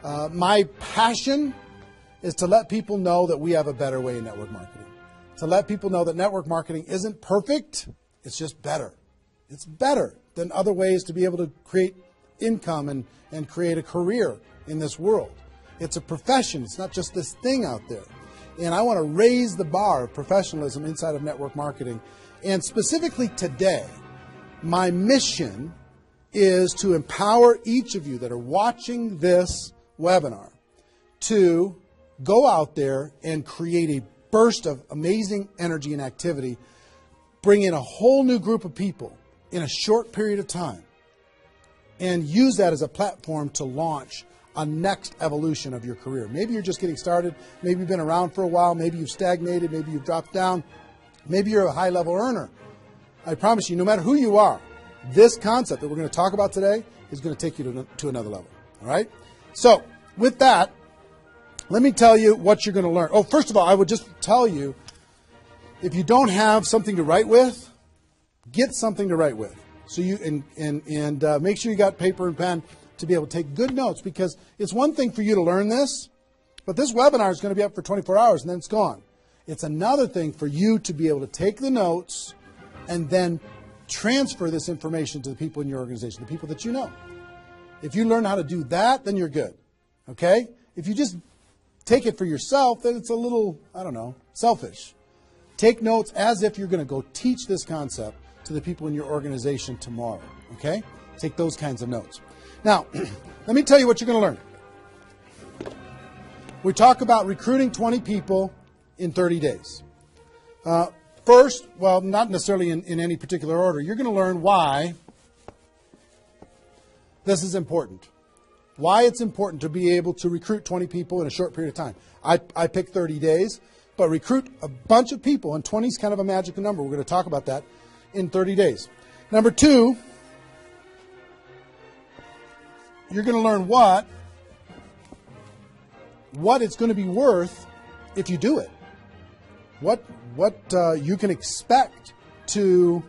My passion is to let people know that we have a better way in network marketing. To let people know that network marketing isn't perfect, it's just better. It's better than other ways to be able to create income and create a career in this world. It's a profession. It's not just this thing out there. And I want to raise the bar of professionalism inside of network marketing. And specifically today, my mission is to empower each of you that are watching this webinar to go out there and create a burst of amazing energy and activity, bring in a whole new group of people in a short period of time, and use that as a platform to launch a next evolution of your career. Maybe you're just getting started. Maybe you've been around for a while. Maybe you've stagnated. Maybe you've dropped down. Maybe you're a high-level earner. I promise you, no matter who you are, this concept that we're going to talk about today is going to take you to another level. All right? So, with that, let me tell you what you're going to learn. Oh, first of all, I would just tell you, if you don't have something to write with, get something to write with. So you and make sure you got paper and pen to be able to take good notes, because it's one thing for you to learn this, but this webinar is going to be up for 24 hours and then it's gone. It's another thing for you to be able to take the notes and then transfer this information to the people in your organization, the people that you know. If you learn how to do that, then you're good. Okay? If you just take it for yourself, then it's a little, I don't know, selfish. Take notes as if you're going to go teach this concept to the people in your organization tomorrow. Okay? Take those kinds of notes. Now, let me tell you what you're going to learn. We talk about recruiting 20 people in 30 days. First, well, not necessarily in any particular order, you're going to learn why this is important. Why it's important to be able to recruit 20 people in a short period of time. I picked 30 days, but recruit a bunch of people, and 20 is kind of a magical number. We're going to talk about that in 30 days. Number two, you're going to learn what it's going to be worth if you do it. What you can expect to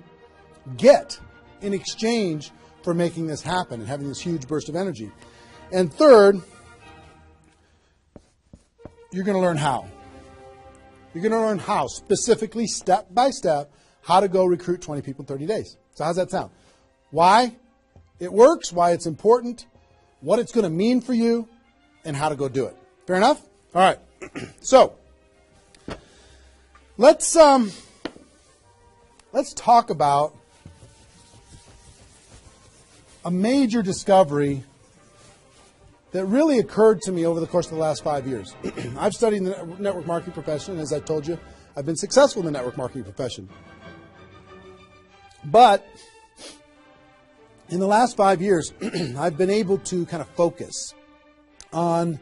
get in exchange for making this happen and having this huge burst of energy. And third, you're going to learn how. You're going to learn how, specifically, step by step, how to go recruit 20 people in 30 days. So how's that sound? Why it works, why it's important, what it's going to mean for you, and how to go do it. Fair enough? All right. So let's talk about a major discovery that really occurred to me over the course of the last 5 years. I've studied the network marketing profession. As I told you, I've been successful in the network marketing profession. But in the last 5 years, I've been able to kind of focus on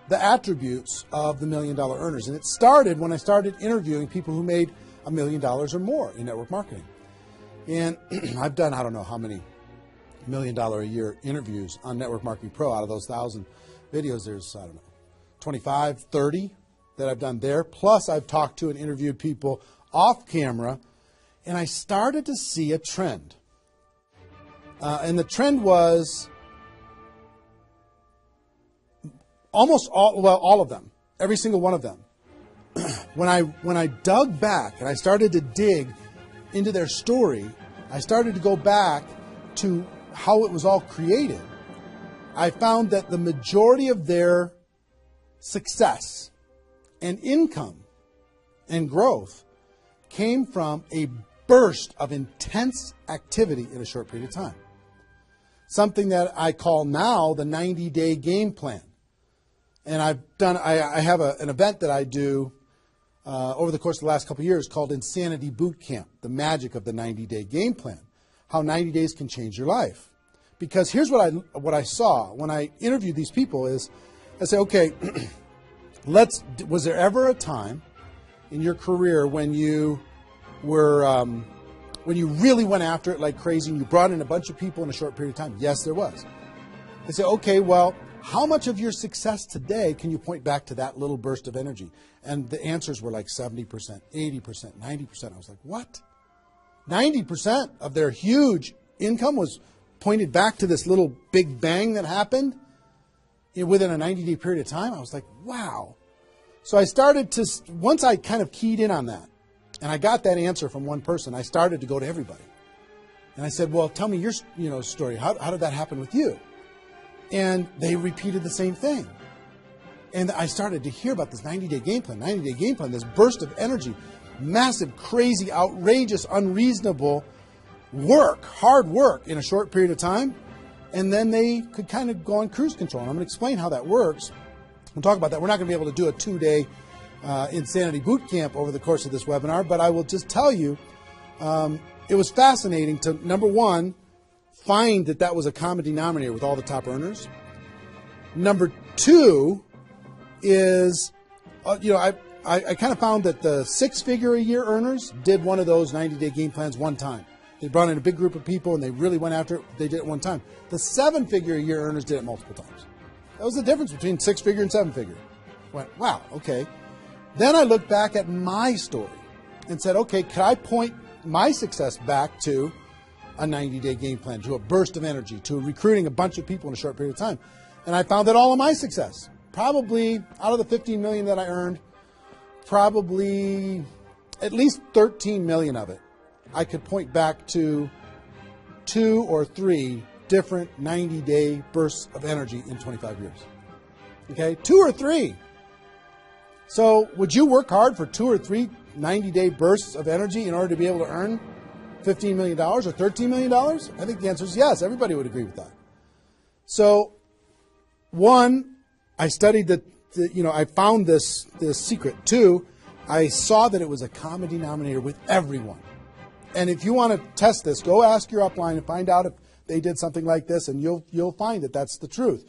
the attributes of the $1 million earners. And it started when I started interviewing people who made $1 million or more in network marketing. And I've done, I don't know how many $1 million a year interviews on Network Marketing Pro. Out of those 1,000 videos, there's, I don't know, 25, 30 that I've done there. Plus, I've talked to and interviewed people off camera, and I started to see a trend. And the trend was almost all of them, every single one of them. When I dug back and I started to dig into their story, I started to go back to how it was all created. I found that the majority of their success and income and growth came from a burst of intense activity in a short period of time. Something that I call now the 90-day game plan. And I have an event that I do over the course of the last couple of years called Insanity Boot Camp, the magic of the 90-day game plan. How 90 days can change your life. Because here's what I saw when I interviewed these people is, I said, okay, was there ever a time in your career when you were, when you really went after it like crazy and you brought in a bunch of people in a short period of time? Yes, there was. I said, okay, well, how much of your success today can you point back to that little burst of energy? And the answers were like 70%, 80%, 90%. I was like, what? 90% of their huge income was pointed back to this little big bang that happened? within a 90-day period of time. I was like, wow. So I started to, once I kind of keyed in on that, and I got that answer from one person, I started to go to everybody. And I said, well, tell me your story. How did that happen with you? And they repeated the same thing. And I started to hear about this 90-day game plan, this burst of energy, massive, crazy, outrageous, unreasonable work, hard work in a short period of time. And then they could kind of go on cruise control. And I'm going to explain how that works. We'll talk about that. We're not going to be able to do a 2-day insanity boot camp over the course of this webinar, but I will just tell you, it was fascinating to, number one, find that was a common denominator with all the top earners. Number two is, I kind of found that the 6-figure-a-year earners did one of those 90-day game plans one time. They brought in a big group of people and they really went after it. They did it one time. The 7-figure-a-year earners did it multiple times. That was the difference between 6-figure and 7-figure. Went, wow, okay. Then I looked back at my story and said, okay, can I point my success back to a 90-day game plan, to a burst of energy, to recruiting a bunch of people in a short period of time? And I found that all of my success, probably out of the $15 million that I earned, probably at least 13 million of it, I could point back to 2 or 3 different 90-day bursts of energy in 25 years. Okay, 2 or 3. So would you work hard for 2 or 3 90-day bursts of energy in order to be able to earn $15 million or $13 million? I think the answer is yes. Everybody would agree with that. So, one, I studied I found this secret. 2, I saw that it was a common denominator with everyone. And if you want to test this, go ask your upline and find out if they did something like this, and you'll find that that's the truth.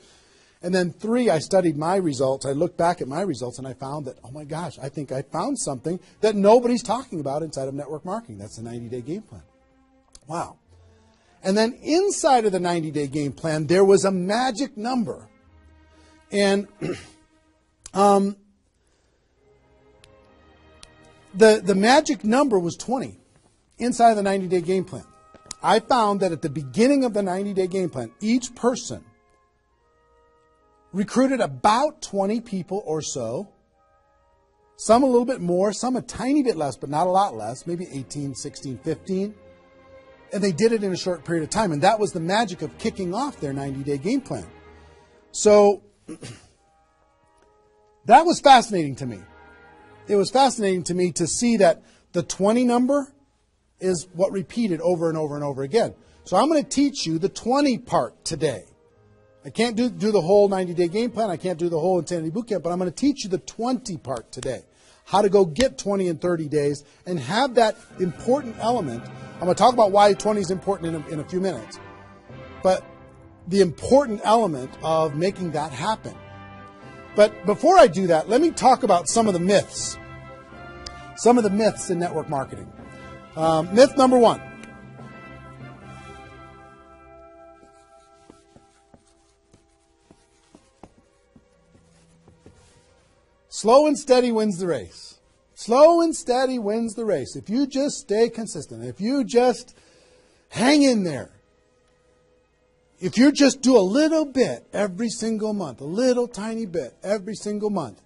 And then 3, I studied my results. I looked back at my results, and I found that, oh my gosh, I think I found something that nobody's talking about inside of network marketing. That's the 90-day game plan. Wow. And then inside of the 90-day game plan, there was a magic number. And the magic number was 20 inside of the 90-day game plan. I found that at the beginning of the 90-day game plan, each person recruited about 20 people or so, some a little bit more, some a tiny bit less, but not a lot less, maybe 18, 16, 15. And they did it in a short period of time. And that was the magic of kicking off their 90-day game plan. So that was fascinating to me. It was fascinating to me to see that the 20 number is what repeated over and over and over again. So I'm going to teach you the 20 part today. I can't do the whole 90-day game plan. I can't do the whole Insanity Bootcamp, but I'm going to teach you the 20 part today. How to go get 20 in 30 days and have that important element. I'm going to talk about why 20 is important in a few minutes. But the important element of making that happen. But before I do that, let me talk about some of the myths. Some of the myths in network marketing. Myth number 1. Slow and steady wins the race. Slow and steady wins the race. If you just stay consistent, if you just hang in there, if you just do a little bit every single month, a little tiny bit every single month,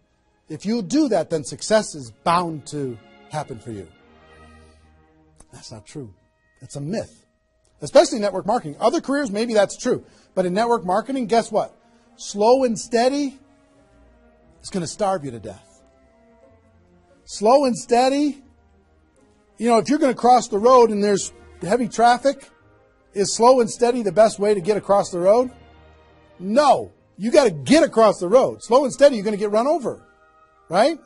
if you do that, then success is bound to happen for you. That's not true. It's a myth. Especially in network marketing. Other careers, maybe that's true. But in network marketing, guess what? Slow and steady is going to starve you to death. Slow and steady, if you're going to cross the road and there's heavy traffic, is slow and steady the best way to get across the road? No. You got to get across the road. Slow and steady, you're going to get run over. Right?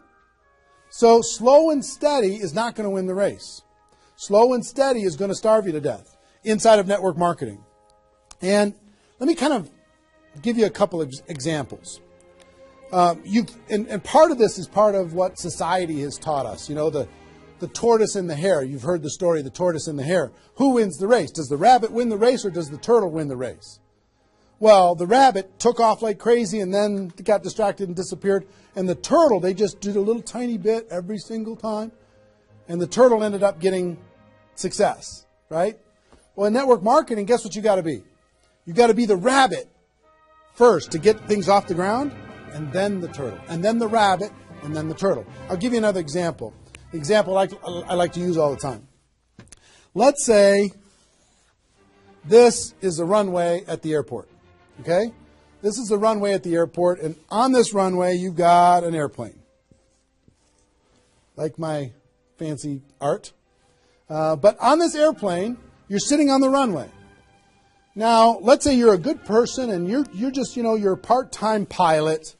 So slow and steady is not going to win the race. Slow and steady is going to starve you to death inside of network marketing. And let me kind of give you a couple of examples. And part of this is part of what society has taught us. The tortoise and the hare. You've heard the story of the tortoise and the hare. Who wins the race? Does the rabbit win the race or does the turtle win the race? Well, the rabbit took off like crazy and then got distracted and disappeared. And the turtle, they just did a little tiny bit every single time. And the turtle ended up getting success, right? Well, in network marketing, guess what you got to be? You got to be the rabbit first to get things off the ground, and then the turtle, and then the rabbit, and then the turtle. I'll give you another example. Example I like to use all the time. Let's say this is the runway at the airport, okay? This is the runway at the airport, and on this runway you've got an airplane. Like my fancy art. But on this airplane, you're sitting on the runway. Now, let's say you're a good person and you're just, you're a part-time pilot.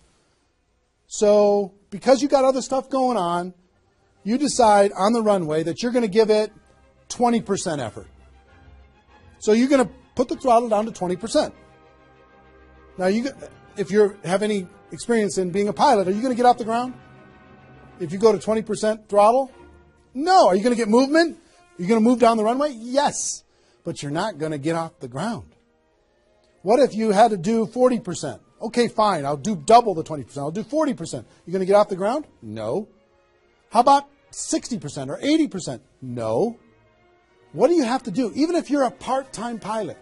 So, because you got other stuff going on, you decide on the runway that you're going to give it 20% effort. So you're going to put the throttle down to 20%. Now, if you have any experience in being a pilot, are you going to get off the ground? If you go to 20% throttle? No. Are you going to get movement? Are you going to move down the runway? Yes. But you're not going to get off the ground. What if you had to do 40%? Okay, fine. I'll do double the 20%. I'll do 40%. You going to get off the ground? No. How about 60% or 80%? No. What do you have to do? Even if you're a part-time pilot,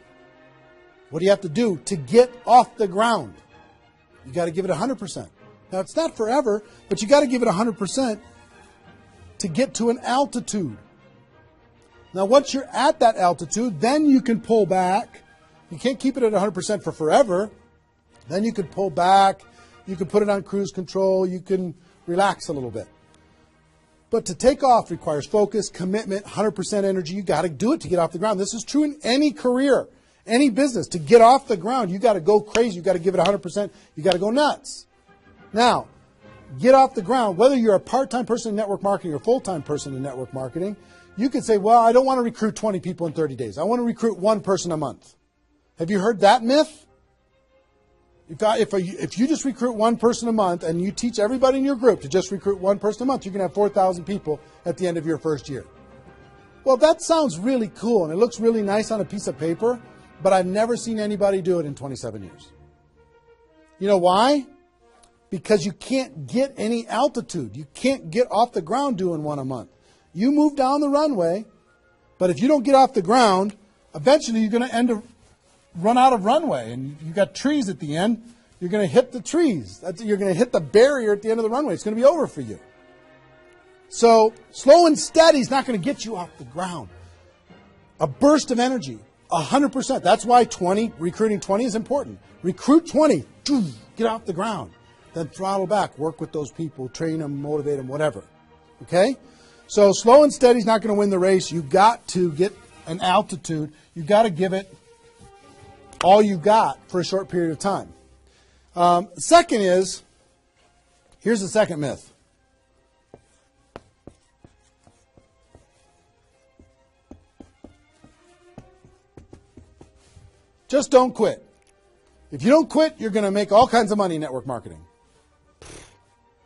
what do you have to do to get off the ground? You got to give it 100%. Now, it's not forever, but you got to give it 100% to get to an altitude. Now, once you're at that altitude, then you can pull back. You can't keep it at 100% for forever. Then you can pull back. You can put it on cruise control. You can relax a little bit. But to take off requires focus, commitment, 100% energy. You got to do it to get off the ground. This is true in any career, any business. To get off the ground, you got to go crazy. You got to give it 100%. You got to go nuts. Now, get off the ground. Whether you're a part-time person in network marketing or a full-time person in network marketing, you could say, well, I don't want to recruit 20 people in 30 days. I want to recruit one person a month. Have you heard that myth? If you just recruit one person a month and you teach everybody in your group to just recruit one person a month, you can have 4,000 people at the end of your first year. Well, that sounds really cool and it looks really nice on a piece of paper, but I've never seen anybody do it in 27 years. You know why? Because you can't get any altitude. You can't get off the ground doing one a month. You move down the runway, but if you don't get off the ground, eventually you're going to run out of runway, and you've got trees at the end. You're going to hit the trees. You're going to hit the barrier at the end of the runway. It's going to be over for you. So slow and steady is not going to get you off the ground. A burst of energy, 100%. That's why recruiting 20 is important. Recruit 20, get off the ground. Then throttle back, work with those people, train them, motivate them, whatever. Okay? So slow and steady is not going to win the race. You've got to get an altitude. You've got to give it all you got for a short period of time. Second is, here's the second myth. Just don't quit. If you don't quit, you're going to make all kinds of money in network marketing.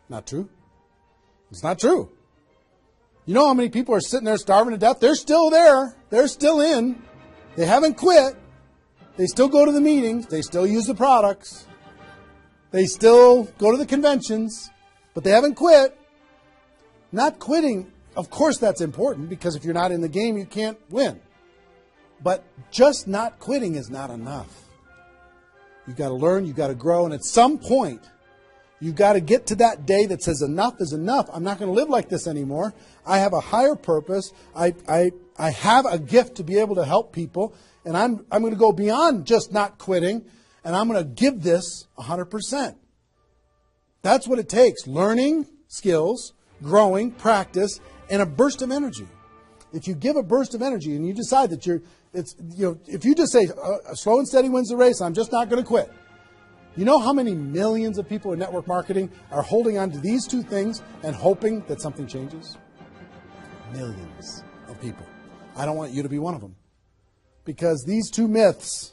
Not true. It's not true. You know how many people are sitting there starving to death? They're still there. They're still in. They haven't quit. They still go to the meetings. They still use the products. They still go to the conventions. But they haven't quit. Not quitting, of course that's important, because if you're not in the game, you can't win. But just not quitting is not enough. You've got to learn. You've got to grow. And at some point, you've got to get to that day that says enough is enough. I'm not going to live like this anymore. I have a higher purpose. I have a gift to be able to help people. And I'm going to go beyond just not quitting. And I'm going to give this 100%. That's what it takes. Learning skills, growing, practice, and a burst of energy. If you give a burst of energy and you decide that if you just say slow and steady wins the race, I'm just not going to quit. You know how many millions of people in network marketing are holding on to these two things and hoping that something changes? Millions of people. I don't want you to be one of them. Because these two myths,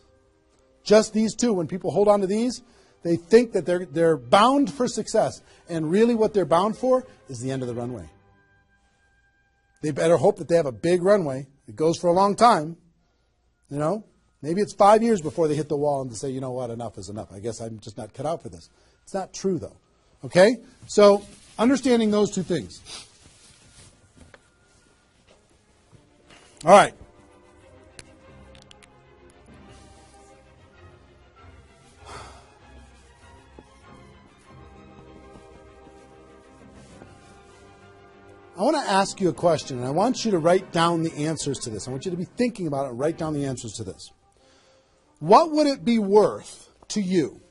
just these two, when people hold on to these, they think that they're bound for success. And really what they're bound for is the end of the runway. They better hope that they have a big runway. It goes for a long time. You know, maybe it's 5 years before they hit the wall and they say, you know what, enough is enough. I guess I'm just not cut out for this. It's not true, though. Okay? So, understanding those two things. All right. I want to ask you a question, and I want you to write down the answers to this. I want you to be thinking about it and write down the answers to this. What would it be worth to you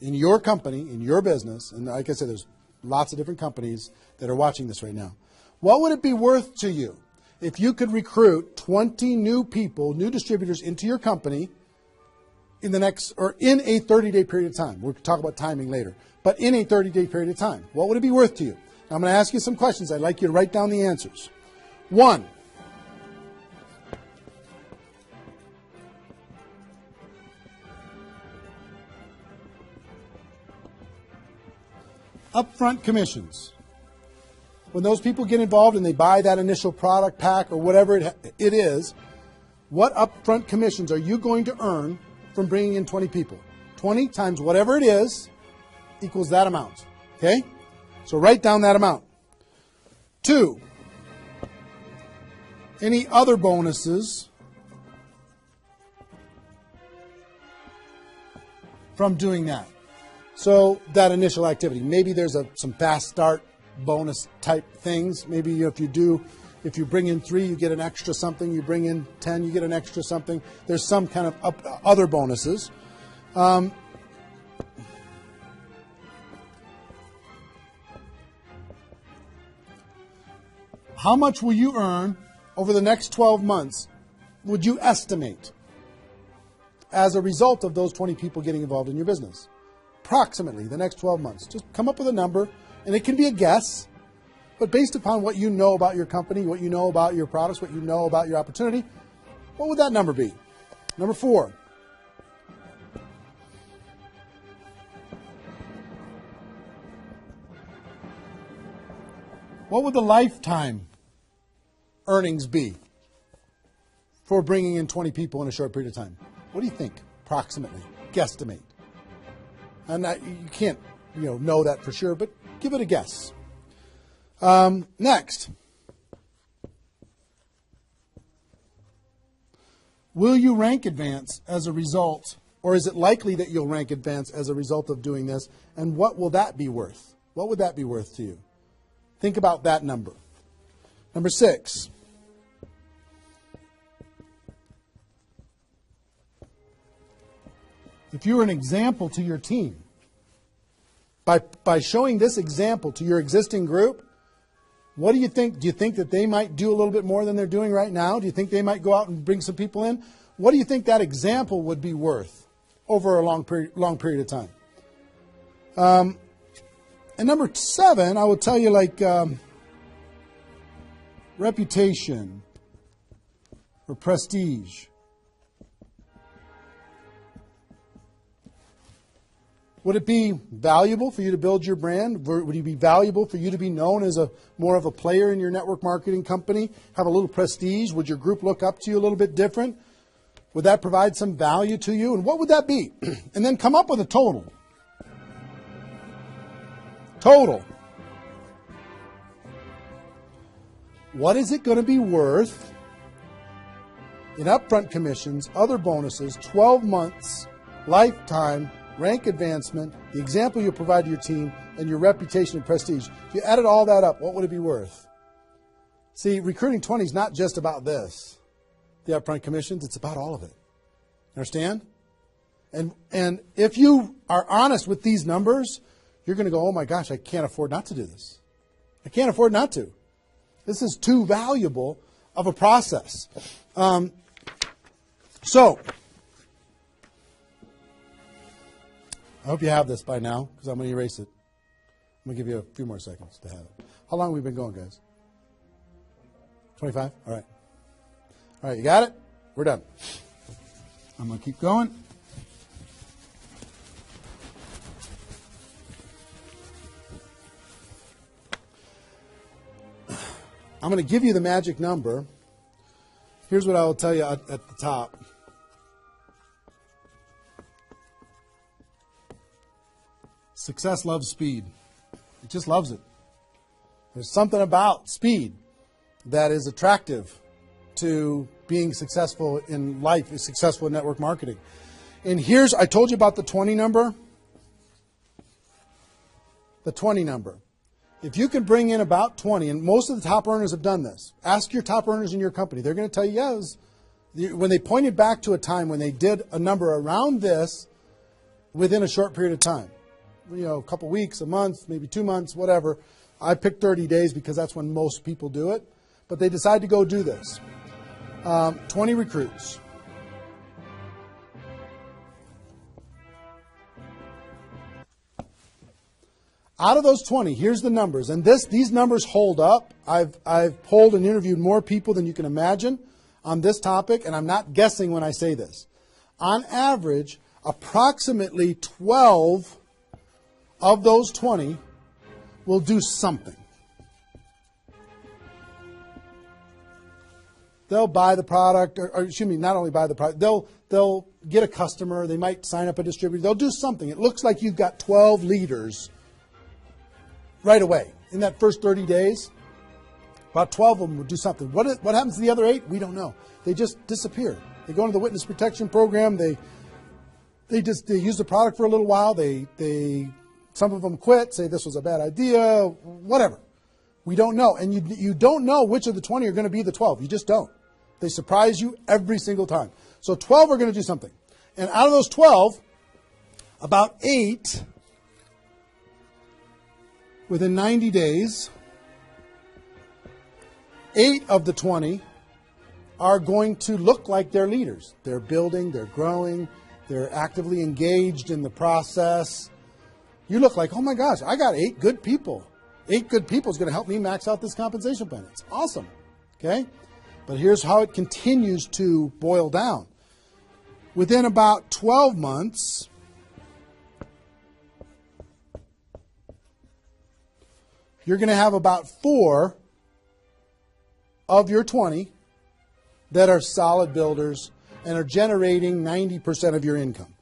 in your company, in your business, and like I said, there's lots of different companies that are watching this right now. What would it be worth to you if you could recruit 20 new people, new distributors into your company in the next, or in a 30-day period of time? We'll talk about timing later, but in a 30-day period of time. What would it be worth to you? Now, I'm going to ask you some questions. I'd like you to write down the answers. 1, upfront commissions. When those people get involved and they buy that initial product pack or whatever it is, what upfront commissions are you going to earn from bringing in 20 people? 20 times whatever it is equals that amount. Okay? So write down that amount. 2, any other bonuses from doing that? So that initial activity, maybe there's some fast start bonus type things. Maybe if you bring in 3, you get an extra something. You bring in 10, you get an extra something. There's some kind of other bonuses. How much will you earn over the next 12 months, would you estimate, as a result of those 20 people getting involved in your business? Approximately the next 12 months. Just come up with a number, and it can be a guess, but based upon what you know about your company, what you know about your products, what you know about your opportunity, what would that number be? Number 4. What would the lifetime earnings be for bringing in 20 people in a short period of time? What do you think, approximately, guesstimate? And you can't, know that for sure, but give it a guess. Next, will you rank advance as a result, or is it likely that you'll rank advance as a result of doing this? And what will that be worth? What would that be worth to you? Think about that number. Number 6. If you're an example to your team, by showing this example to your existing group, what do you think? Do you think that they might do a little bit more than they're doing right now? Do you think they might go out and bring some people in? What do you think that example would be worth over a long period of time? And number 7, I will tell you, reputation or prestige. Would it be valuable for you to build your brand? Would it be valuable for you to be known as more of a player in your network marketing company? Have a little prestige? Would your group look up to you a little bit different? Would that provide some value to you? And what would that be? And then come up with a total. Total. What is it going to be worth in upfront commissions, other bonuses, 12 months, lifetime, rank advancement, the example you provide to your team, and your reputation and prestige? If you added all that up, what would it be worth? See, recruiting 20 is not just about this, the upfront commissions. It's about all of it. Understand? And if you are honest with these numbers, you're going to go, oh my gosh, I can't afford not to do this. I can't afford not to. This is too valuable of a process. So, I hope you have this by now, because I'm going to erase it. I'm going to give you a few more seconds to have it. How long have we been going, guys? 25? All right. All right, you got it? We're done. I'm going to keep going. I'm going to give you the magic number. Here's what I will tell you at the top. Success loves speed. It just loves it. There's something about speed that is attractive to being successful in life, successful in network marketing. And I told you about the 20 number. The 20 number. If you can bring in about 20, and most of the top earners have done this, ask your top earners in your company. They're going to tell you, yes, when they pointed back to a time when they did a number around this within a short period of time, a couple weeks, a month, maybe 2 months, whatever. I picked 30 days because that's when most people do it. But they decide to go do this. 20 recruits. Out of those 20, here's the numbers. And these numbers hold up. I've polled and interviewed more people than you can imagine on this topic, and I'm not guessing when I say this. On average, approximately 12 of those 20 will do something. They'll buy the product, or excuse me, not only buy the product, they'll get a customer, they might sign up a distributor, they'll do something. It looks like you've got 12 leaders right away. In that first 30 days, about 12 of them will do something. What happens to the other 8? We don't know. They just disappear. They go into the witness protection program, they use the product for a little while, some of them quit, say this was a bad idea, whatever. We don't know. And you don't know which of the 20 are going to be the 12. You just don't. They surprise you every single time. So 12 are going to do something. And out of those 12, about 8, within 90 days, 8 of the 20 are going to look like they're leaders. They're building, they're growing, they're actively engaged in the process. You look like, oh my gosh, I got 8 good people. 8 good people is going to help me max out this compensation plan. It's awesome. Okay? But here's how it continues to boil down. Within about 12 months, you're going to have about 4 of your 20 that are solid builders and are generating 90% of your income.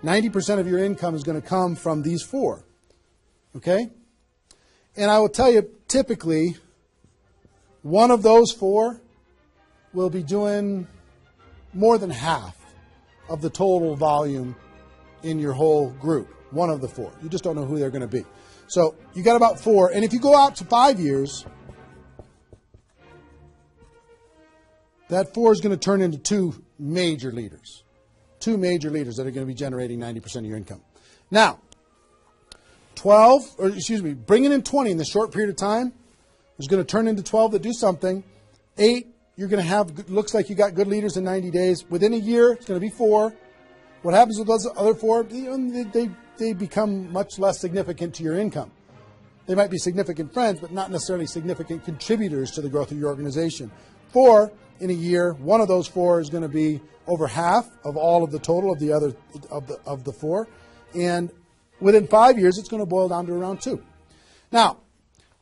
90% of your income is going to come from these 4. Okay? And I will tell you, typically, one of those 4 will be doing more than half of the total volume in your whole group. One of the 4. You just don't know who they're going to be. So you got about 4. And if you go out to 5 years, that 4 is going to turn into 2 major leaders. 2 major leaders that are going to be generating 90% of your income. Now, bringing in 20 in this short period of time is going to turn into 12 that do something. 8, you're going to have, looks like you got good leaders in 90 days. Within a year, it's going to be 4. What happens with those other 4? They become much less significant to your income. They might be significant friends, but not necessarily significant contributors to the growth of your organization. 4 in a year, one of those 4 is going to be over half of all of the total of the other of the 4, and within 5 years, it's going to boil down to around 2. Now,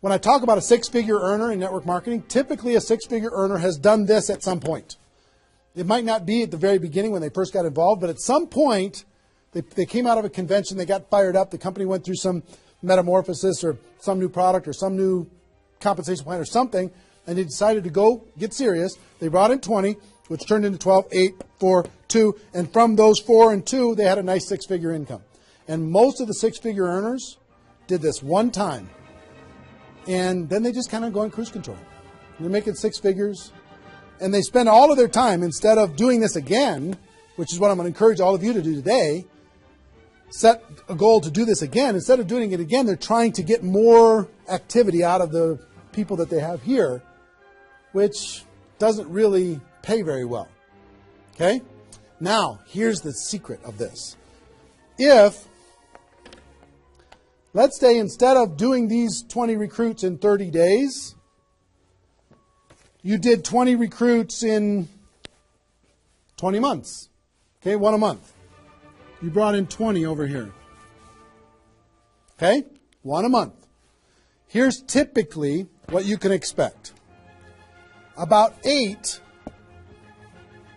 when I talk about a 6-figure earner in network marketing, typically a 6-figure earner has done this at some point. It might not be at the very beginning when they first got involved, but at some point, they came out of a convention, they got fired up, the company went through some metamorphosis or some new product or some new compensation plan or something, and they decided to go get serious. They brought in 20, which turned into 12, 8, 4, 2, and from those 4 and 2, they had a nice 6-figure income. And most of the 6-figure earners did this one time, and then they just kind of go in cruise control. They're making 6 figures, and they spend all of their time, instead of doing this again, which is what I'm going to encourage all of you to do today, set a goal to do this again. Instead of doing it again, they're trying to get more activity out of the people that they have here, which doesn't really pay very well. Okay? Now, here's the secret of this. If, let's say, instead of doing these 20 recruits in 30 days, you did 20 recruits in 20 months. Okay, 1 a month. You brought in 20 over here. Okay, 1 a month. Here's typically what you can expect. About 8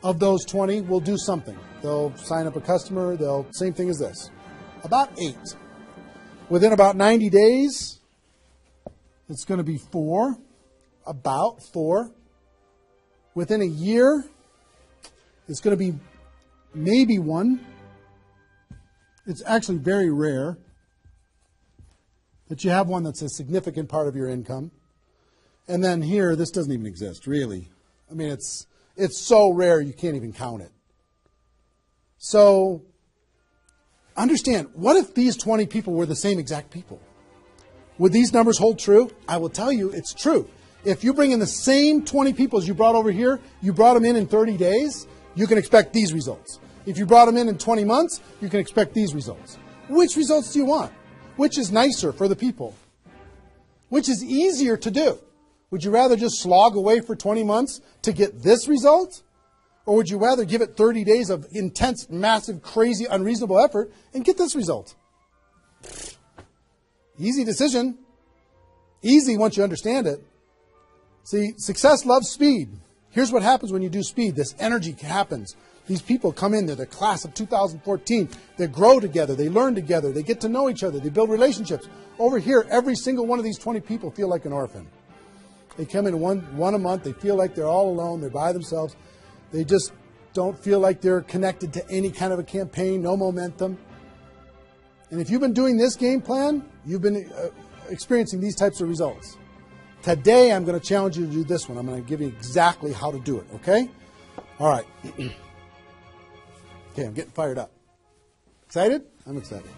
of those 20 will do something. They'll sign up a customer. Same thing as this. About 8. Within about 90 days, it's going to be 4. About 4. Within a year, it's going to be maybe 1. It's actually very rare that you have one that's a significant part of your income. And then here, this doesn't even exist, really. I mean, it's so rare you can't even count it. So understand, what if these 20 people were the same exact people? Would these numbers hold true? I will tell you it's true. If you bring in the same 20 people as you brought over here, you brought them in 30 days, you can expect these results. If you brought them in 20 months, you can expect these results. Which results do you want? Which is nicer for the people? Which is easier to do? Would you rather just slog away for 20 months to get this result? Or would you rather give it 30 days of intense, massive, crazy, unreasonable effort and get this result? Easy decision. Easy once you understand it. See, success loves speed. Here's what happens when you do speed. This energy happens. These people come in, they're the class of 2014. They grow together, they learn together, they get to know each other, they build relationships. Over here, every single one of these 20 people feel like an orphan. They come in one a month, they feel like they're all alone, they're by themselves. They just don't feel like they're connected to any kind of a campaign, no momentum. And if you've been doing this game plan, you've been experiencing these types of results. Today, I'm going to challenge you to do this one. I'm going to give you exactly how to do it, okay? All right. Okay, I'm getting fired up. Excited? I'm excited.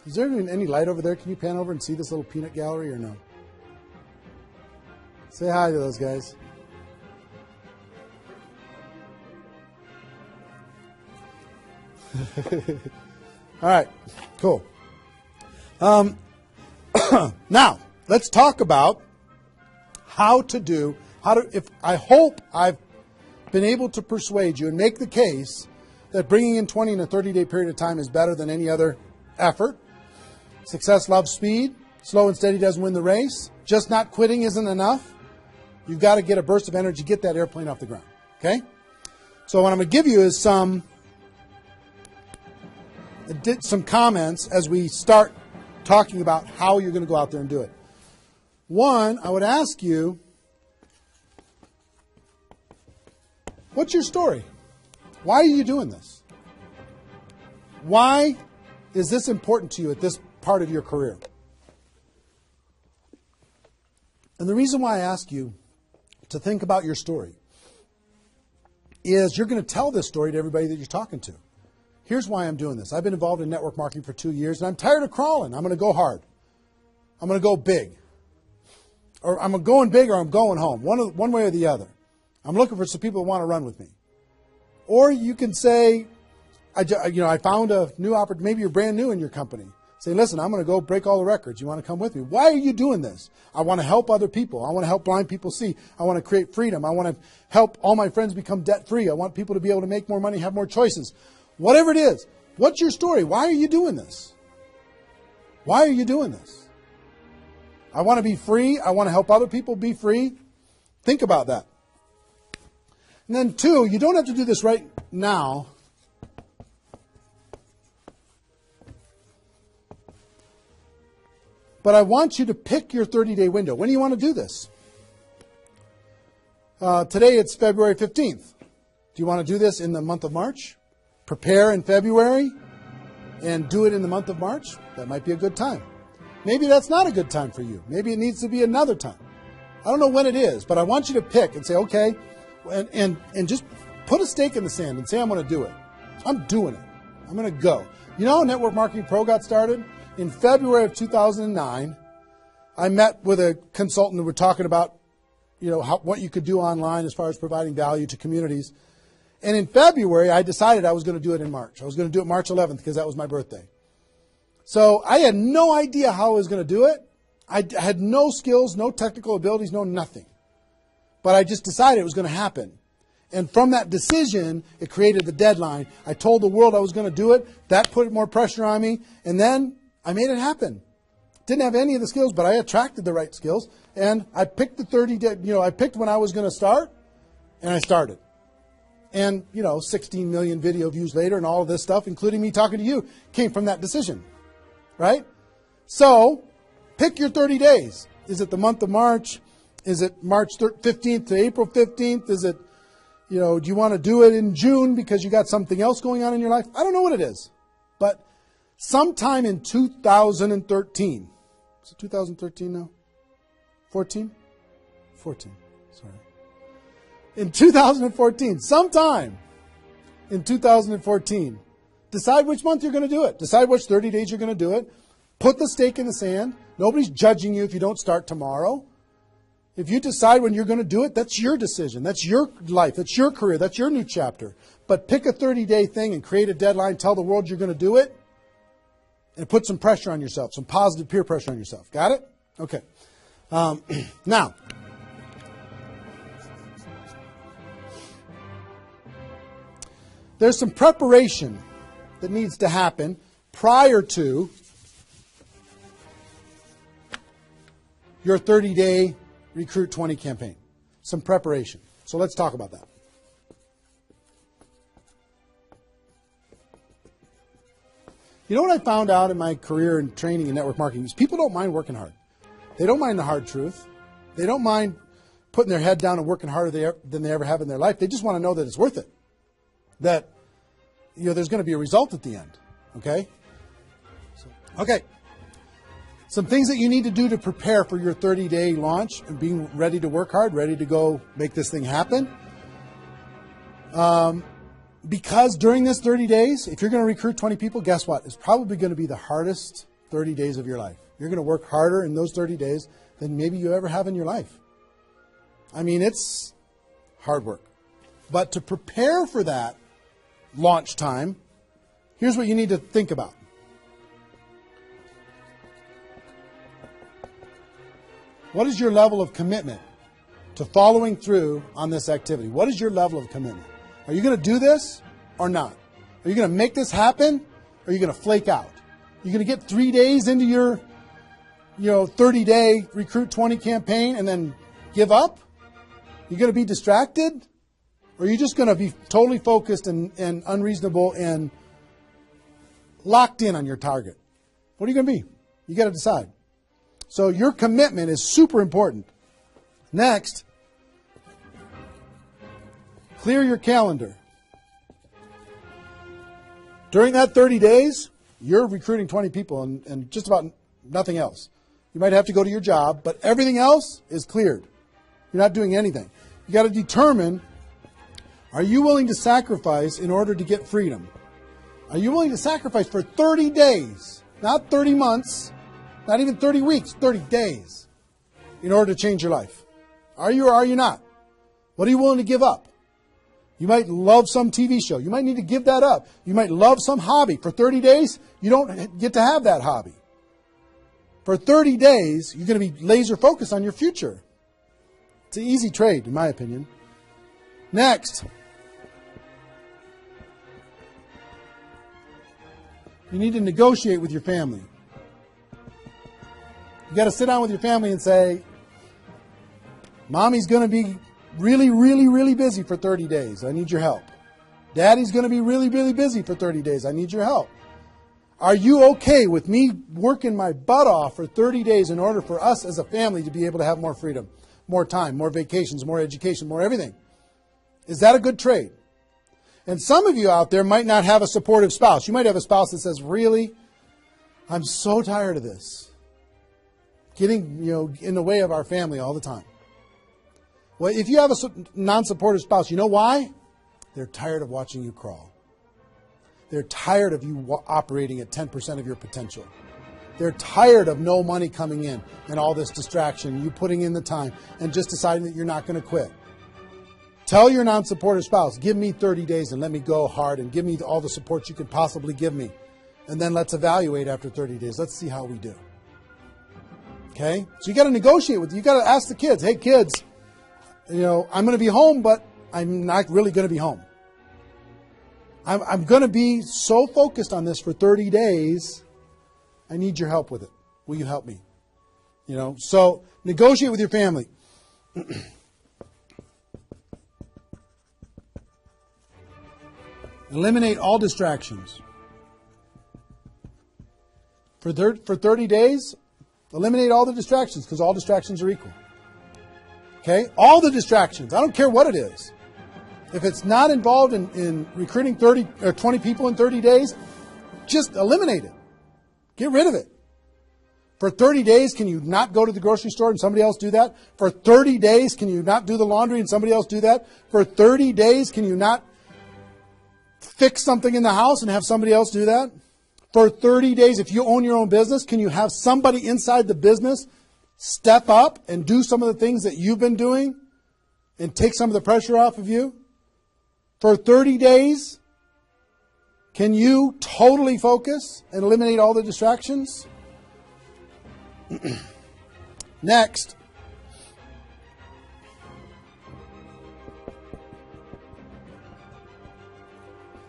Is there even any light over there? Can you pan over and see this little peanut gallery or no? Say hi to those guys. All right, cool. Now, let's talk about I hope I've been able to persuade you and make the case that bringing in 20 in a 30-day period of time is better than any other effort. Success loves speed. Slow and steady doesn't win the race. Just not quitting isn't enough. You've got to get a burst of energy, get that airplane off the ground. Okay? So what I'm going to give you is some comments as we start talking about how you're going to go out there and do it. One, I would ask you, what's your story? Why are you doing this? Why is this important to you at this part of your career? And the reason why I ask you to think about your story is you're going to tell this story to everybody that you're talking to. Here's why I'm doing this. I've been involved in network marketing for 2 years, and I'm tired of crawling. I'm going to go hard. I'm going to go big. Or I'm going big or I'm going home, one way or the other. I'm looking for some people who want to run with me. Or you can say, I found a new opportunity. Maybe you're brand new in your company. Say, listen, I'm going to go break all the records. You want to come with me? Why are you doing this? I want to help other people. I want to help blind people see. I want to create freedom. I want to help all my friends become debt-free. I want people to be able to make more money, have more choices. Whatever it is, what's your story? Why are you doing this? Why are you doing this? I want to be free. I want to help other people be free. Think about that. And then 2, you don't have to do this right now. But I want you to pick your 30-day window. When do you want to do this? Today it's February 15th. Do you want to do this in the month of March? Prepare in February and do it in the month of March? That might be a good time. Maybe that's not a good time for you. Maybe it needs to be another time. I don't know when it is, but I want you to pick and say, okay, and just put a stake in the sand and say, I'm going to do it. I'm doing it. I'm going to go. You know how Network Marketing Pro got started? In February of 2009, I met with a consultant who were talking about, what you could do online as far as providing value to communities. And in February, I decided I was going to do it in March. I was going to do it March 11th because that was my birthday. So I had no idea how I was going to do it. I had no skills, no technical abilities, no nothing. But I just decided it was going to happen. And from that decision, it created the deadline. I told the world I was going to do it. That put more pressure on me. And then I made it happen. Didn't have any of the skills, but I attracted the right skills. And I picked the 30-day, I picked when I was going to start, and I started. And, 16 million video views later and all of this stuff, including me talking to you, came from that decision. Right? So, pick your 30 days. Is it the month of March? Is it March 15th to April 15th? Is it, do you want to do it in June because you got something else going on in your life? I don't know what it is. But sometime in 2013, is it 2013 now? 14? 14, sorry. In 2014, sometime in 2014, decide which month you're going to do it. Decide which 30 days you're going to do it. Put the stake in the sand. Nobody's judging you if you don't start tomorrow. If you decide when you're going to do it, that's your decision. That's your life. That's your career. That's your new chapter. But pick a 30-day thing and create a deadline. Tell the world you're going to do it. And put some pressure on yourself. Some positive peer pressure on yourself. Got it? Okay. Now, there's some preparation that needs to happen prior to your 30-day Recruit 20 campaign. Some preparation. So let's talk about that. You know what I found out in my career in training in network marketing is people don't mind working hard. They don't mind the hard truth. They don't mind putting their head down and working harder than they ever have in their life. They just want to know that it's worth it. That there's going to be a result at the end. Okay? Okay. Some things that you need to do to prepare for your 30-day launch and being ready to work hard, ready to go make this thing happen. Because during this 30 days, if you're going to recruit 20 people, guess what? It's probably going to be the hardest 30 days of your life. You're going to work harder in those 30 days than maybe you ever have in your life. I mean, it's hard work. But to prepare for that launch time, here's what you need to think about. What is your level of commitment to following through on this activity? What is your level of commitment? Are you going to do this or not? Are you going to make this happen or are you going to flake out? You're going to get 3 days into your 30-day Recruit 20 campaign and then give up? You're going to be distracted? Or are you just going to be totally focused and unreasonable and locked in on your target? What are you going to be? You got to decide. So your commitment is super important. Next, clear your calendar. During that 30 days, you're recruiting 20 people and just about nothing else. You might have to go to your job, but everything else is cleared. You're not doing anything. You got to determine, are you willing to sacrifice in order to get freedom? Are you willing to sacrifice for 30 days, not 30 months, not even 30 weeks, 30 days, in order to change your life? Are you or are you not? What are you willing to give up? You might love some TV show. You might need to give that up. You might love some hobby. For 30 days, you don't get to have that hobby. For 30 days, you're going to be laser focused on your future. It's an easy trade, in my opinion. Next, you need to negotiate with your family. You got to sit down with your family and say, Mommy's going to be really, really, really busy for 30 days. I need your help. Daddy's going to be really, really busy for 30 days. I need your help. Are you okay with me working my butt off for 30 days in order for us as a family to be able to have more freedom, more time, more vacations, more education, more everything? Is that a good trade? And some of you out there might not have a supportive spouse. You might have a spouse that says, really, I'm so tired of this. Getting, in the way of our family all the time. Well, if you have a non-supportive spouse, you know why? They're tired of watching you crawl. They're tired of you operating at 10% of your potential. They're tired of no money coming in and all this distraction, you putting in the time and just deciding that you're not going to quit. Tell your non-supportive spouse, give me 30 days and let me go hard and give me all the support you could possibly give me. And then let's evaluate after 30 days. Let's see how we do. Okay? So you got to negotiate with, you got to ask the kids, hey kids, I'm going to be home, but I'm not really going to be home. I'm going to be so focused on this for 30 days. I need your help with it. Will you help me? So negotiate with your family. Eliminate all distractions. For 30 days, eliminate all the distractions because all distractions are equal. Okay? All the distractions. I don't care what it is. If it's not involved in recruiting 30 or 20 people in 30 days, just eliminate it. Get rid of it. For 30 days, can you not go to the grocery store and somebody else do that? For 30 days, can you not do the laundry and somebody else do that? For 30 days, can you not fix something in the house and have somebody else do that? For 30 days, if you own your own business, can you have somebody inside the business step up and do some of the things that you've been doing and take some of the pressure off of you? For 30 days, can you totally focus and eliminate all the distractions? Next,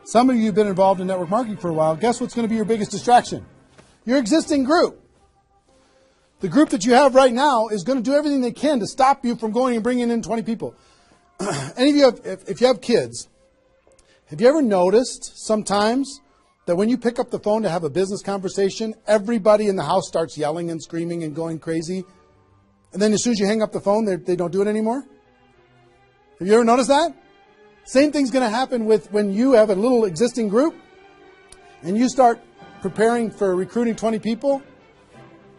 some of you have been involved in network marketing for a while. Guess what's going to be your biggest distraction? Your existing group. The group that you have right now is going to do everything they can to stop you from going and bringing in 20 people. Any of you have, if you have kids, have you ever noticed sometimes that when you pick up the phone to have a business conversation, everybody in the house starts yelling and screaming and going crazy? And then as soon as you hang up the phone, they don't do it anymore? Have you ever noticed that? Same thing's going to happen with when you have a little existing group and you start preparing for recruiting 20 people.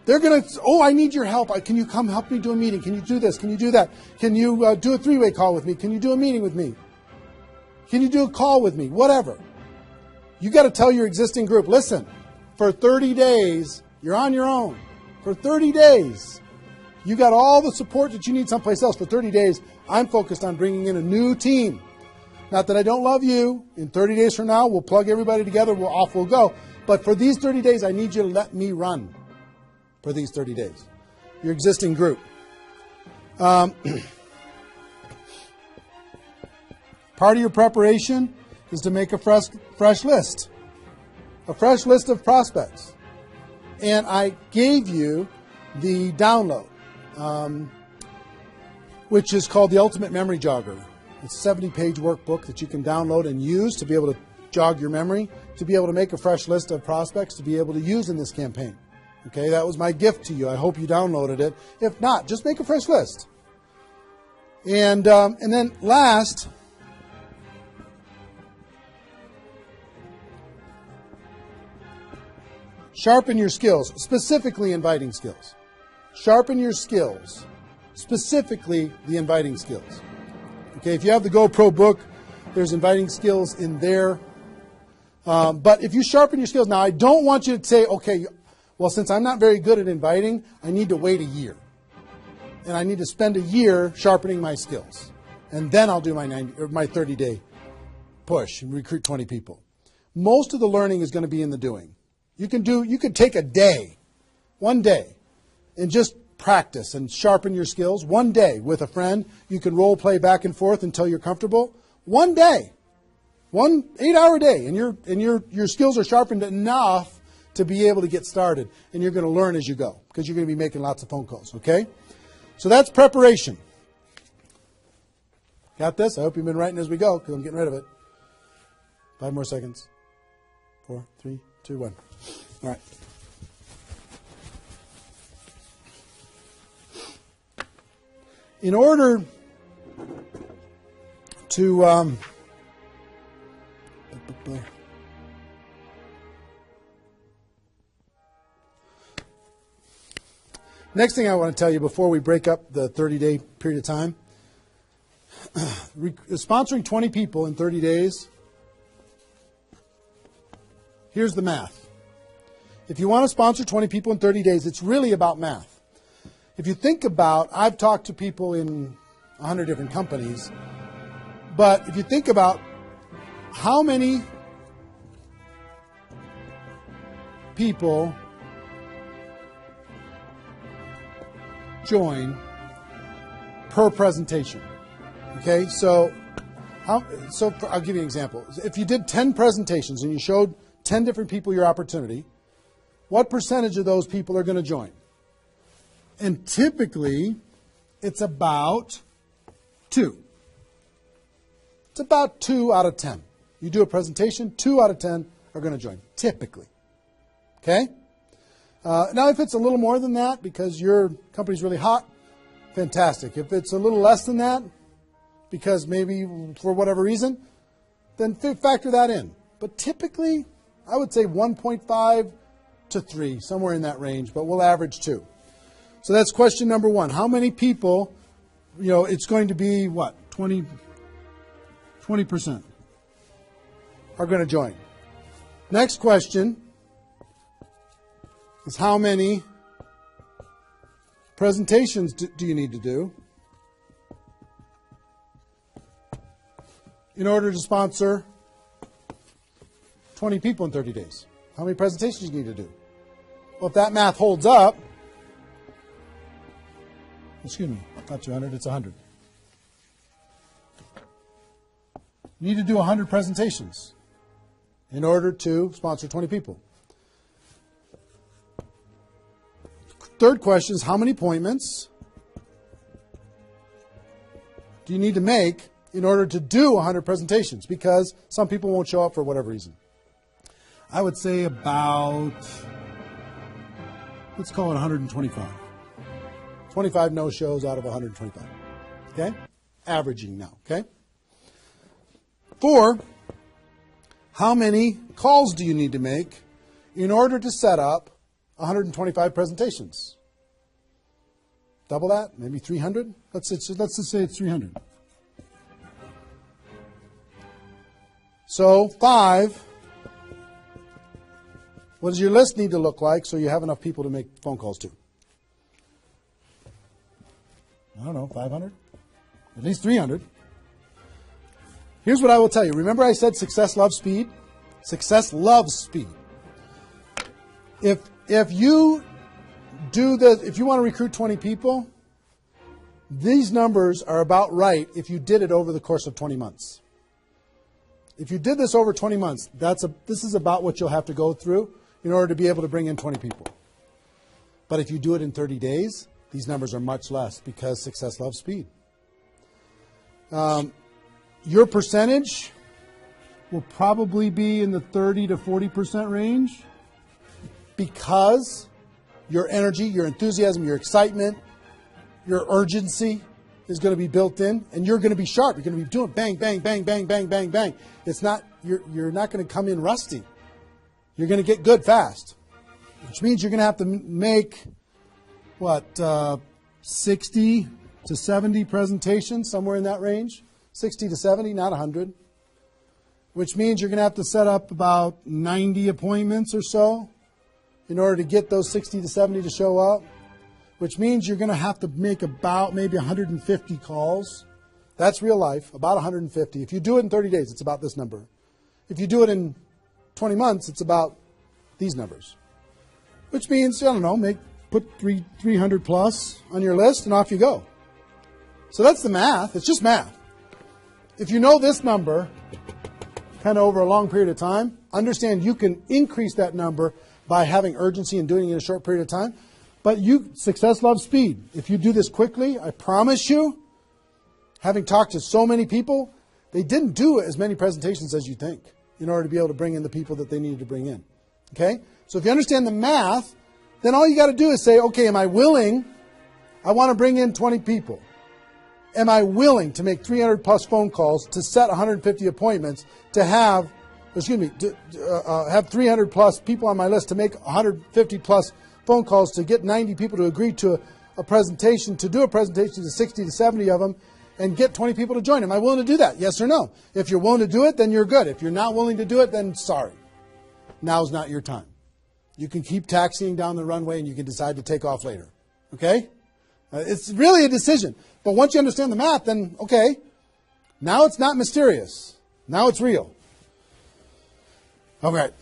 They're going to, oh, I need your help. Can you come help me do a meeting? Can you do this? Can you do that? Can you do a three-way call with me? Can you do a meeting with me? Can you do a call with me? Whatever. You got to tell your existing group, listen, for 30 days, you're on your own. For 30 days, you got all the support that you need someplace else. For 30 days, I'm focused on bringing in a new team. Not that I don't love you. In 30 days from now, we'll plug everybody together. We'll go. But for these 30 days, I need you to let me run for these 30 days. Your existing group. Part of your preparation is to make a fresh list. A fresh list of prospects. And I gave you the download, which is called the Ultimate Memory Jogger. It's a 70-page workbook that you can download and use to be able to jog your memory, to be able to make a fresh list of prospects to be able to use in this campaign. Okay, that was my gift to you. I hope you downloaded it. If not, just make a fresh list. And then last, sharpen your skills, specifically inviting skills. Sharpen your skills, specifically the inviting skills. Okay, if you have the GoPro book, there's inviting skills in there. But if you sharpen your skills, now I don't want you to say, okay, well, since I'm not very good at inviting, I need to wait a year. And I need to spend a year sharpening my skills. And then I'll do my 30-day push and recruit 20 people. Most of the learning is going to be in the doing. You could take a day, one day, and just practice and sharpen your skills. One day with a friend, you can role play back and forth until you're comfortable. One day, 1 8-hour day, and your skills are sharpened enough to be able to get started. And you're going to learn as you go because you're going to be making lots of phone calls. Okay, so that's preparation. Got this? I hope you've been writing as we go because I'm getting rid of it. 5 more seconds. 4, 3, 2, 1. All right. In order to next thing I want to tell you before we break up the 30-day period of time, sponsoring 20 people in 30 days, here's the math. If you want to sponsor 20 people in 30 days, it's really about math. If you think about, I've talked to people in 100 different companies, but if you think about how many people join per presentation. Okay, so I'll give you an example. If you did 10 presentations and you showed 10 different people your opportunity, what percentage of those people are going to join? And typically, it's about 2. It's about 2 out of 10. You do a presentation, 2 out of 10 are going to join, typically. Okay? Now, if it's a little more than that because your company's really hot, fantastic. If it's a little less than that, because maybe for whatever reason, then factor that in. But typically, I would say 1.5 to 3, somewhere in that range, but we'll average 2. So that's question number 1. How many people, it's going to be what? 20% are going to join. Next question is how many presentations do you need to do in order to sponsor 20 people in 30 days? How many presentations do you need to do? Well, if that math holds up, excuse me, not 200, it's 100. You need to do 100 presentations in order to sponsor 20 people. Third question is how many appointments do you need to make in order to do 100 presentations? Because some people won't show up for whatever reason. I would say about, let's call it 125. 25 no-shows out of 125. Okay? Averaging now. Okay? 4, how many calls do you need to make in order to set up 125 presentations? Double that? Maybe 300? Let's just say it's 300. So 5, what does your list need to look like so you have enough people to make phone calls to? I don't know, 500? At least 300. Here's what I will tell you. Remember I said success loves speed? Success loves speed. If you do this, if you want to recruit 20 people, these numbers are about right if you did it over the course of 20 months. If you did this over 20 months, this is about what you'll have to go through in order to be able to bring in 20 people. But if you do it in 30 days, these numbers are much less because success loves speed. Your percentage will probably be in the 30 to 40% range because your energy, your enthusiasm, your excitement, your urgency is going to be built in, and you're going to be sharp. You're going to be doing bang, bang, bang, bang, bang, bang, bang. It's not, you're not going to come in rusty. You're going to get good fast, which means you're going to have to make, 60 to 70 presentations, somewhere in that range. 60 to 70, not 100. Which means you're going to have to set up about 90 appointments or so in order to get those 60 to 70 to show up. Which means you're going to have to make about maybe 150 calls. That's real life, about 150. If you do it in 30 days, it's about this number. If you do it in 20 months, it's about these numbers. Which means, put 300 plus on your list and off you go. So that's the math. It's just math. If you know this number kind of over a long period of time, understand you can increase that number by having urgency and doing it in a short period of time. But success loves speed. If you do this quickly, I promise you, having talked to so many people, they didn't do as many presentations as you think in order to be able to bring in the people that they needed to bring in. Okay? So if you understand the math, then all you got to do is say, okay, am I willing? I want to bring in 20 people. Am I willing to make 300 plus phone calls to set 150 appointments to have 300 plus people on my list to make 150 plus phone calls to get 90 people to agree to a presentation, to do a presentation to 60 to 70 of them and get 20 people to join. Am I willing to do that? Yes or no? If you're willing to do it, then you're good. If you're not willing to do it, then sorry. Now's not your time. You can keep taxiing down the runway and you can decide to take off later. Okay? It's really a decision. But once you understand the math, then, okay, now it's not mysterious. Now it's real. All right.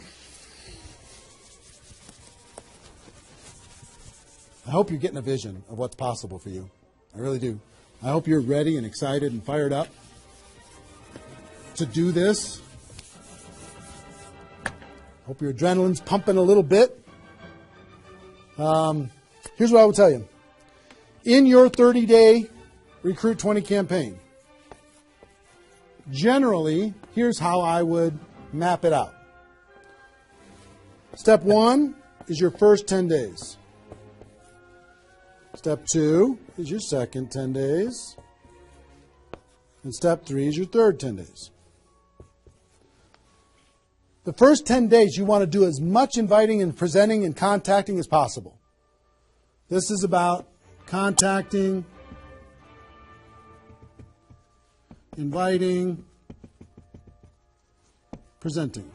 I hope you're getting a vision of what's possible for you. I really do. I hope you're ready and excited and fired up to do this. Hope your adrenaline's pumping a little bit. Here's what I will tell you. In your 30-day Recruit 20 campaign, generally, here's how I would map it out. Step 1 is your first 10 days. Step 2 is your second 10 days. And step 3 is your third 10 days. The first 10 days, you want to do as much inviting and presenting and contacting as possible. This is about contacting, inviting, presenting.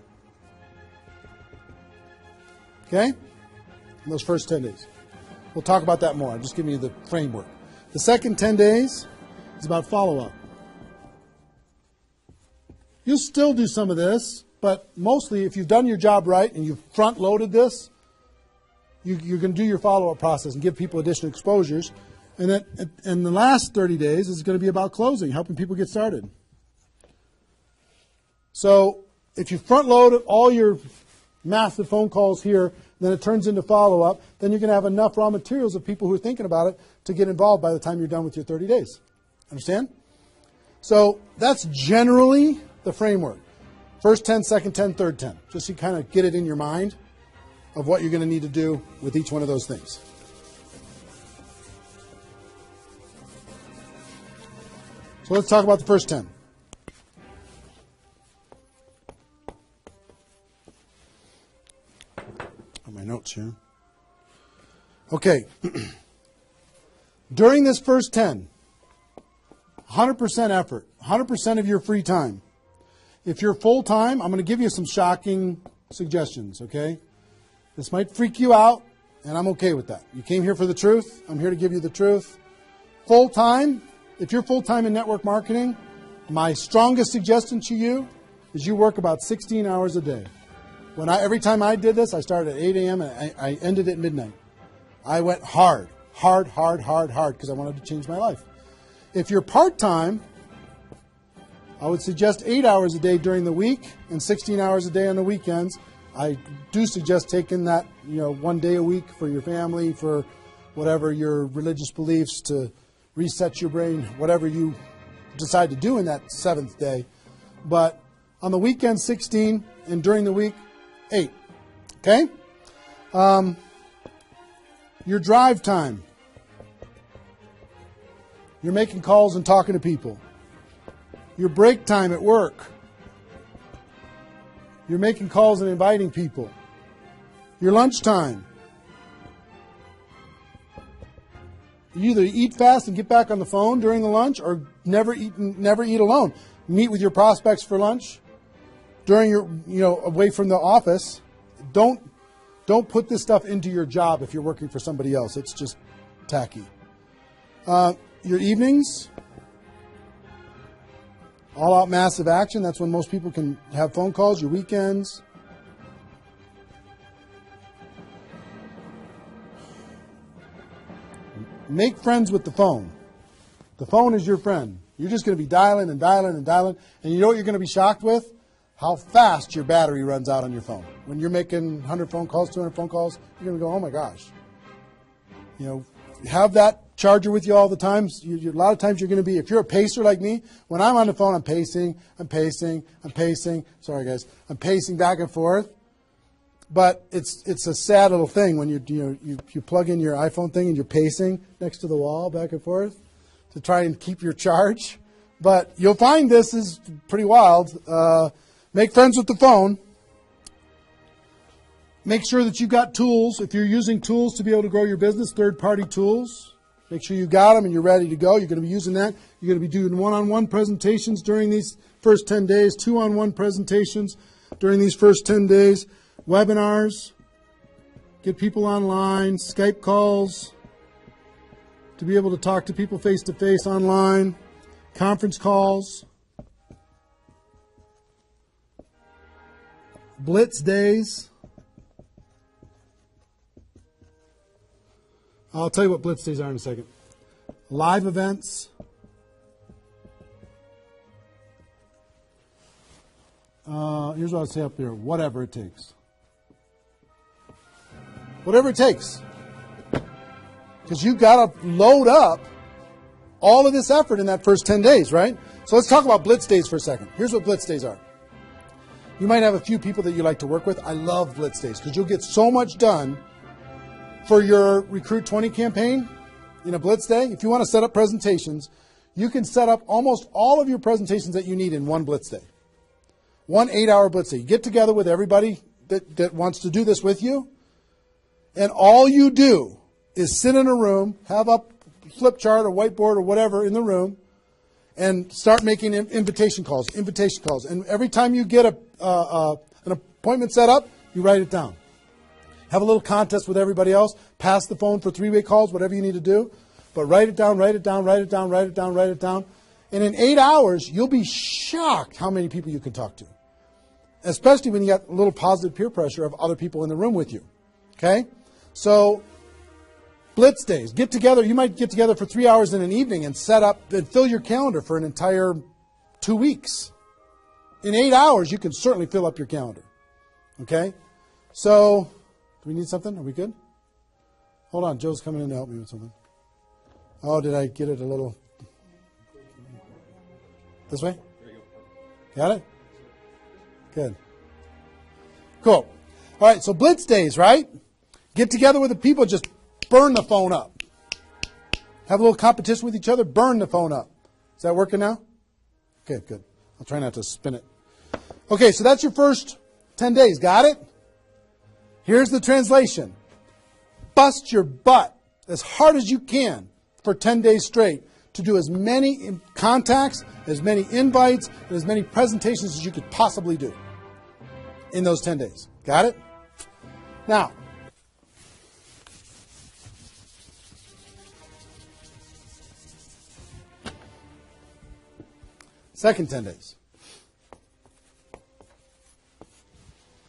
Okay? In those first 10 days. We'll talk about that more. I'm just giving you the framework. The second 10 days is about follow-up. You'll still do some of this, but mostly if you've done your job right and you've front-loaded this, you're going to do your follow-up process and give people additional exposures. And the last 30 days is going to be about closing, helping people get started. So if you front-load all your massive phone calls here, then it turns into follow-up, then you're going to have enough raw materials of people who are thinking about it to get involved by the time you're done with your 30 days. Understand? So that's generally the framework. First 10, second 10, third 10. Just so you kind of get it in your mind of what you're going to need to do with each one of those things. So let's talk about the first 10. On my notes here. Okay. During this first 10, 100% effort, 100% of your free time. If you're full-time, I'm going to give you some shocking suggestions, okay? This might freak you out, and I'm okay with that. You came here for the truth. I'm here to give you the truth. Full-time, if you're full-time in network marketing, my strongest suggestion to you is you work about 16 hours a day. Every time I did this, I started at 8 a.m. and I ended at midnight. I went hard, because I wanted to change my life. If you're part-time, I would suggest 8 hours a day during the week and 16 hours a day on the weekends. I do suggest taking that, 1 day a week for your family, for whatever your religious beliefs, to reset your brain, whatever you decide to do in that 7th day. But on the weekend, 16, and during the week, 8. Okay? Your drive time. You're making calls and talking to people. Your break time at work. You're making calls and inviting people. Your lunchtime. You either eat fast and get back on the phone during the lunch, or never eat alone. Meet with your prospects for lunch during your, away from the office. Don't put this stuff into your job if you're working for somebody else. It's just tacky. Your evenings. All-out massive action. That's when most people can have phone calls. Your weekends. Make friends with the phone. The phone is your friend. You're just going to be dialing and dialing and dialing. And you know what you're going to be shocked with? How fast your battery runs out on your phone. When you're making 100 phone calls, 200 phone calls, you're going to go, oh my gosh. Have that charger with you all the time. A lot of times you're going to be, if you're a pacer like me, when I'm on the phone, I'm pacing. Sorry, guys. I'm pacing back and forth. But it's a sad little thing when you plug in your iPhone thing and you're pacing next to the wall back and forth to try and keep your charge. But you'll find this is pretty wild. Make friends with the phone. Make sure that you've got tools. If you're using tools to be able to grow your business, third-party tools, make sure you got them and you're ready to go. You're going to be using that. You're going to be doing one-on-one presentations during these first 10 days, two-on-one presentations during these first 10 days, webinars, get people online, Skype calls, to be able to talk to people face-to-face online, conference calls, blitz days. I'll tell you what blitz days are in a second. Live events. Here's what I'll say up there. Whatever it takes. Whatever it takes. Because you've got to load up all of this effort in that first 10 days, right? So let's talk about blitz days for a second. Here's what blitz days are. You might have a few people that you like to work with. I love blitz days because you'll get so much done for your Recruit 20 campaign in a Blitz day, if you want to set up presentations, you can set up almost all of your presentations that you need in one Blitz day. 1 8-hour Blitz day. You get together with everybody that wants to do this with you, and all you do is sit in a room, have a flip chart or whiteboard or whatever in the room, and start making invitation calls. And every time you get an appointment set up, you write it down. Have a little contest with everybody else. Pass the phone for 3-way calls, whatever you need to do. But write it down, write it down, write it down, write it down, write it down. And in 8 hours, you'll be shocked how many people you can talk to. Especially when you got a little positive peer pressure of other people in the room with you. Okay? So, Blitz days. Get together. You might get together for 3 hours in an evening and set up and fill your calendar for an entire 2 weeks. In 8 hours, you can certainly fill up your calendar. Okay? So, do we need something? Are we good? Hold on. Joe's coming in to help me with something. Oh, did I get it a little... This way? Got it? Good. Cool. All right, so Blitz days, right? Get together with the people, just burn the phone up. Have a little competition with each other, burn the phone up. Is that working now? Okay, good. I'll try not to spin it. Okay, so that's your first 10 days. Got it? Here's the translation. Bust your butt as hard as you can for 10 days straight to do as many contacts, as many invites, and as many presentations as you could possibly do in those 10 days. Got it? Now, second 10 days.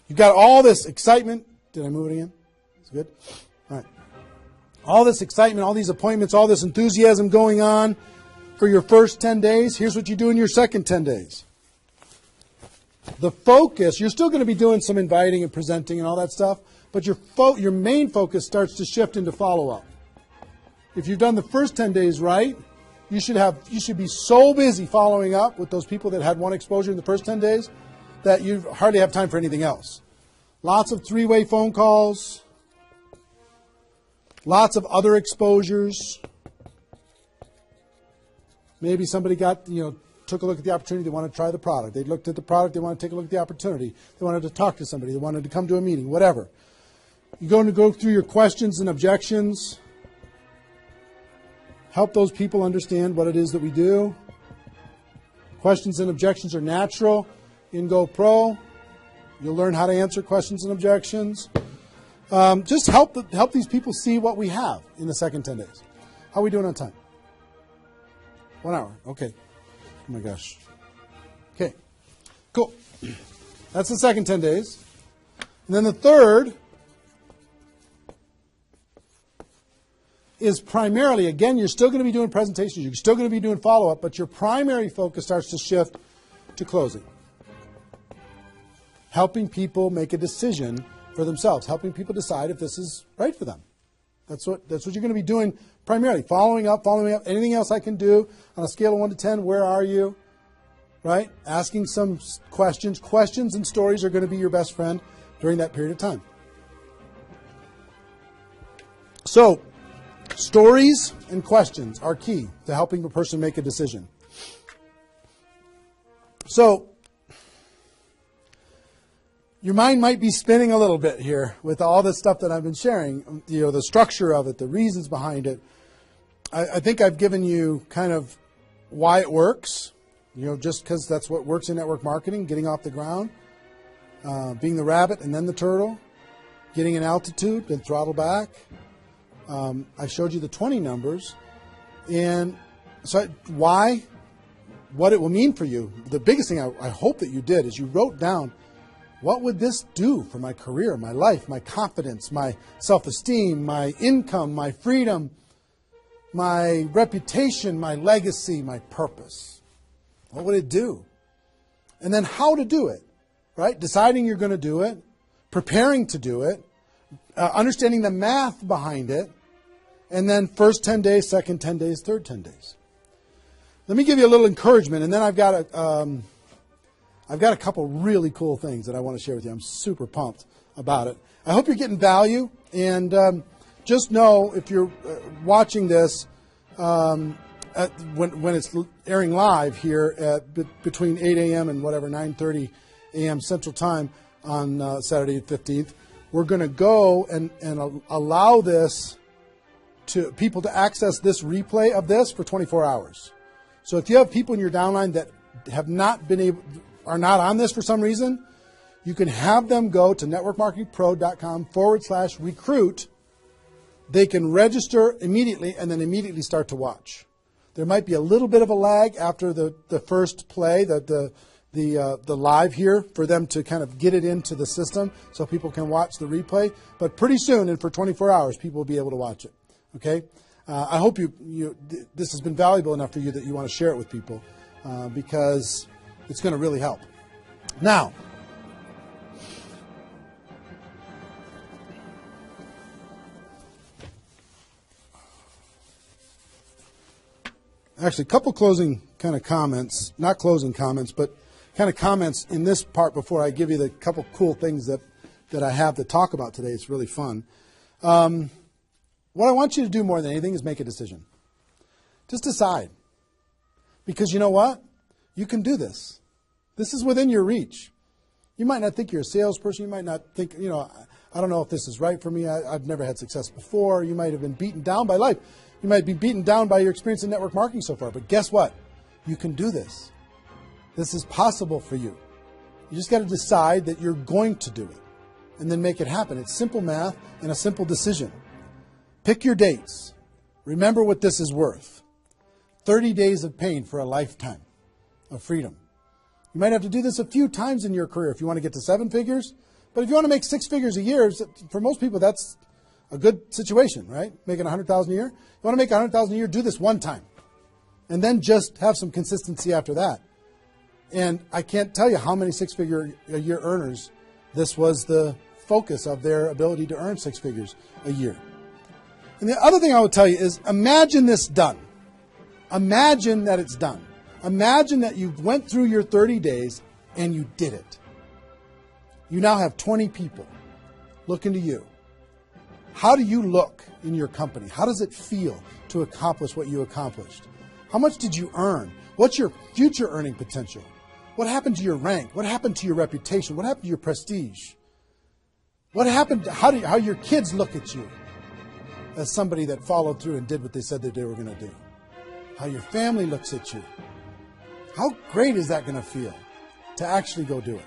You've got all this excitement. Did I move it again? It's good? All right. All this excitement, all these appointments, all this enthusiasm going on for your first 10 days. Here's what you do in your second 10 days. The focus, you're still going to be doing some inviting and presenting and all that stuff, but your main focus starts to shift into follow-up. If you've done the first 10 days right, you should be so busy following up with those people that had one exposure in the first 10 days that you hardly have time for anything else. Lots of 3-way phone calls, lots of other exposures. Maybe somebody took a look at the opportunity. They want to try the product. They looked at the product. They want to take a look at the opportunity. They wanted to talk to somebody. They wanted to come to a meeting, whatever. You're going to go through your questions and objections. Help those people understand what it is that we do. Questions and objections are natural in GoPro. You'll learn how to answer questions and objections. Just help these people see what we have in the second 10 days. How are we doing on time? 1 hour. Okay. Oh my gosh. Okay. Cool. That's the second 10 days. And then the third is primarily, again, you're still going to be doing presentations. You're still going to be doing follow-up, but your primary focus starts to shift to closing. Helping people make a decision for themselves. Helping people decide if this is right for them. That's what you're going to be doing primarily. Following up. Anything else I can do on a scale of 1 to 10, where are you? Right? Asking some questions. Questions and stories are going to be your best friend during that period of time. So, stories and questions are key to helping a person make a decision. So, your mind might be spinning a little bit here with all this stuff that I've been sharing, the structure of it, the reasons behind it. I think I've given you kind of why it works, just because that's what works in network marketing, getting off the ground, being the rabbit and then the turtle, getting an altitude, then throttle back. I showed you the 20 numbers. And so why, what it will mean for you. The biggest thing I hope that you did is you wrote down, what would this do for my career, my life, my confidence, my self-esteem, my income, my freedom, my reputation, my legacy, my purpose? What would it do? And then how to do it, right? Deciding you're going to do it, preparing to do it, understanding the math behind it, and then first 10 days, second 10 days, third 10 days. Let me give you a little encouragement, and then I've got a couple really cool things that I want to share with you. I'm super pumped about it. I hope you're getting value, and just know if you're watching this when it's airing live here at between 8 a.m. and whatever 9:30 a.m. Central Time on Saturday the 15th, we're going to go and allow this to people to access this replay of this for 24 hours. So if you have people in your downline that have not been able, are not on this for some reason, you can have them go to networkmarketingpro.com/recruit. They can register immediately and then immediately start to watch. There might be a little bit of a lag after the first play, the live here, for them to kind of get it into the system so people can watch the replay. But pretty soon, and for 24 hours, people will be able to watch it. Okay? I hope this has been valuable enough for you that you want to share it with people because it's going to really help. Now, actually, a couple closing kind of comments, not closing comments, but kind of comments in this part before I give you the couple cool things that I have to talk about today. It's really fun. What I want you to do more than anything is make a decision. Just decide. Because you know what? You can do this. This is within your reach. You might not think you're a salesperson. You might not think, I don't know if this is right for me. I've never had success before. You might have been beaten down by life. You might be beaten down by your experience in network marketing so far. But guess what? You can do this. This is possible for you. You just got to decide that you're going to do it and then make it happen. It's simple math and a simple decision. Pick your dates. Remember what this is worth. 30 days of pain for a lifetime of freedom. You might have to do this a few times in your career if you want to get to 7 figures. But if you want to make 6 figures a year, for most people, that's a good situation, right? Making $100,000 a year. You want to make $100,000 a year, do this one time. And then just have some consistency after that. And I can't tell you how many 6-figure a year earners this was the focus of their ability to earn 6 figures a year. And the other thing I will tell you is imagine this done. Imagine that it's done. Imagine that you went through your 30 days and you did it. You now have 20 people looking to you. How do you look in your company? How does it feel to accomplish what you accomplished? How much did you earn? What's your future earning potential? What happened to your rank? What happened to your reputation? What happened to your prestige? What happened? How your kids look at you as somebody that followed through and did what they said that they were going to do? How your family looks at you? How great is that going to feel to actually go do it?